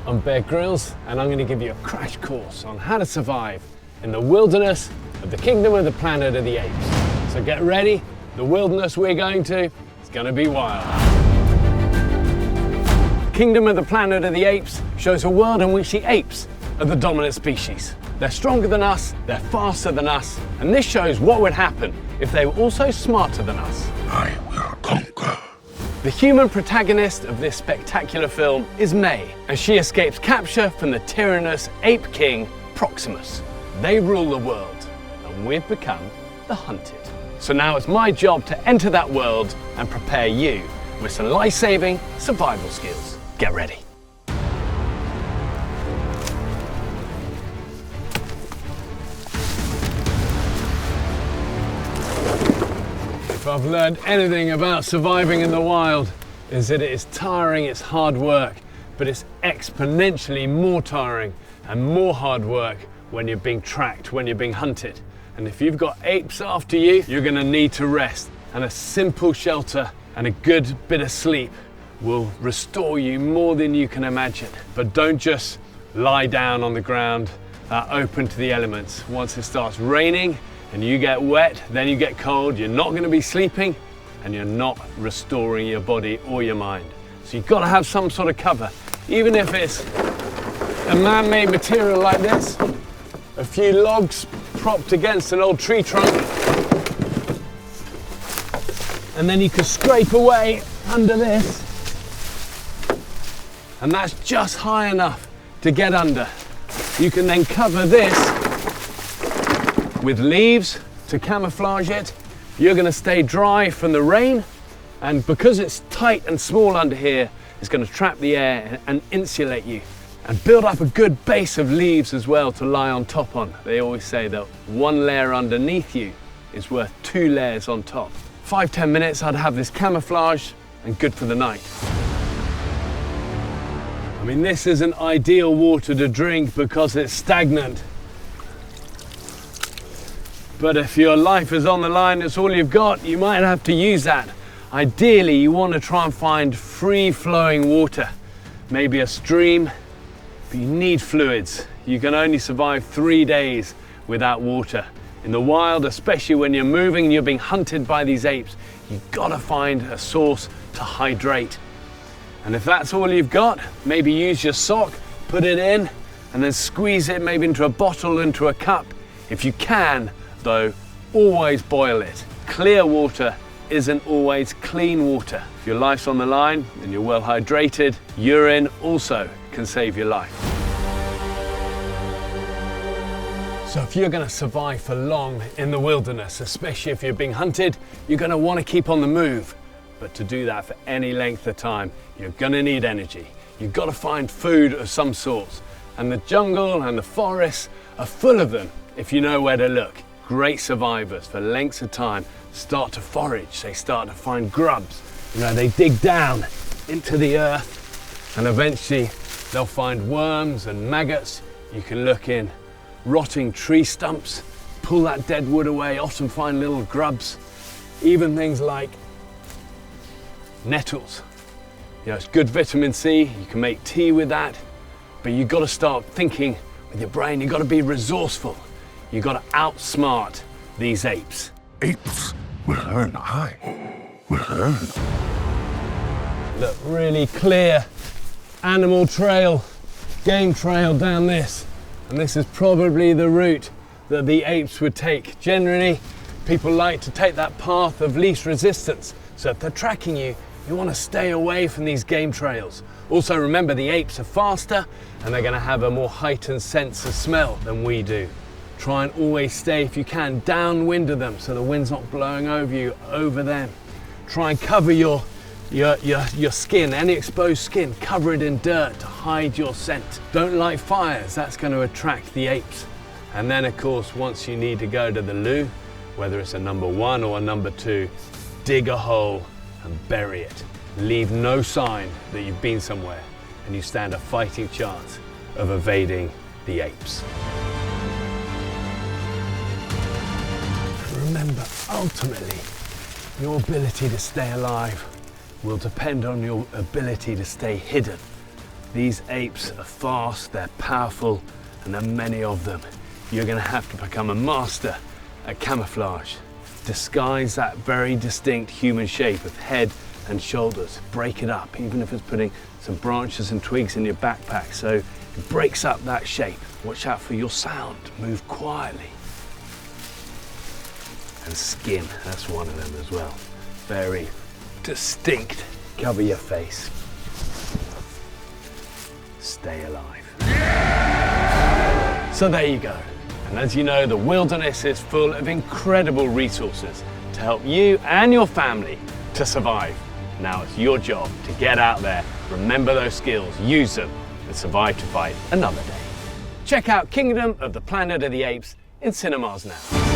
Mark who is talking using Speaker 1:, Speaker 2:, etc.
Speaker 1: I'm Grylls, and I'm going to give you a crash course on how to survive in the wilderness of the kingdom of the planet of the apes. So get ready, the wilderness we're going to is going to be wild. Kingdom of the planet of the apes shows a world in which the apes are the dominant species. They're stronger than us, they're faster than us, and this shows what would happen if they were also smarter than us.
Speaker 2: I will conquer.
Speaker 1: The human protagonist of this spectacular film is May, and she escapes capture from the tyrannous ape king Proximus. They rule the world, and we've become the hunted. So now it's my job to enter that world and prepare you with some life-saving survival skills. Get ready. If I've learned anything about surviving in the wild, is that it is tiring, it's hard work, but it's exponentially more tiring and more hard work when you're being tracked, when you're being hunted. And if you've got apes after you, you're gonna need to rest. And a simple shelter and a good bit of sleep will restore you more than you can imagine. But don't just lie down on the ground, open to the elements. Once it starts raining, and you get wet, then you get cold, you're not going to be sleeping, and you're not restoring your body or your mind. So you've got to have some sort of cover, even if it's a man-made material like this, a few logs propped against an old tree trunk, and then you can scrape away under this, and that's just high enough to get under. You can then cover this with leaves to camouflage it. You're going to stay dry from the rain, and because it's tight and small under here, it's going to trap the air and insulate you. And build up a good base of leaves as well to lie on top on. They always say that one layer underneath you is worth 2 layers on top. 5-10 minutes I'd have this camouflage and good for the night. I mean, this isn't ideal water to drink because it's stagnant. But if your life is on the line, it's all you've got, you might have to use that. Ideally, you want to try and find free-flowing water, maybe a stream, but you need fluids. You can only survive 3 days without water. In the wild, especially when you're moving and you're being hunted by these apes, you've got to find a source to hydrate. And if that's all you've got, maybe use your sock, put it in, and then squeeze it maybe into a bottle, into a cup. If you can, though, always boil it. Clear water isn't always clean water. If your life's on the line and you're well hydrated, urine also can save your life. So if you're going to survive for long in the wilderness, especially if you're being hunted, you're going to want to keep on the move. But to do that for any length of time, you're going to need energy. You've got to find food of some sort. And the jungle and the forests are full of them if you know where to look. Great survivors for lengths of time start to forage. They start to find grubs. You know, they dig down into the earth and eventually they'll find worms and maggots. You can look in rotting tree stumps, pull that dead wood away, often find little grubs, even things like nettles. You know, it's good vitamin C, you can make tea with that, but you've got to start thinking with your brain, you've got to be resourceful. You've got to outsmart these apes.
Speaker 2: Apes will learn. I will learn.
Speaker 1: Look, really clear animal trail, game trail down this. And this is probably the route that the apes would take. Generally, people like to take that path of least resistance. So if they're tracking you, you want to stay away from these game trails. Also remember, the apes are faster and they're going to have a more heightened sense of smell than we do. Try and always stay, if you can, downwind of them so the wind's not blowing over you, over them. Try and cover your skin, any exposed skin, cover it in dirt to hide your scent. Don't light fires, that's going to attract the apes. And then of course, once you need to go to the loo, whether it's a number 1 or a number 2, dig a hole and bury it. Leave no sign that you've been somewhere, and you stand a fighting chance of evading the apes. Remember, ultimately, your ability to stay alive will depend on your ability to stay hidden. These apes are fast, they're powerful, and there are many of them. You're going to have to become a master at camouflage. Disguise that very distinct human shape of head and shoulders. Break it up, even if it's putting some branches and twigs in your backpack, so it breaks up that shape. Watch out for your sound. Move quietly. And skin, that's one of them as well. Very distinct. Cover your face. Stay alive. So there you go. And as you know, the wilderness is full of incredible resources to help you and your family to survive. Now it's your job to get out there, remember those skills, use them, and survive to fight another day. Check out Kingdom of the Planet of the Apes in cinemas now.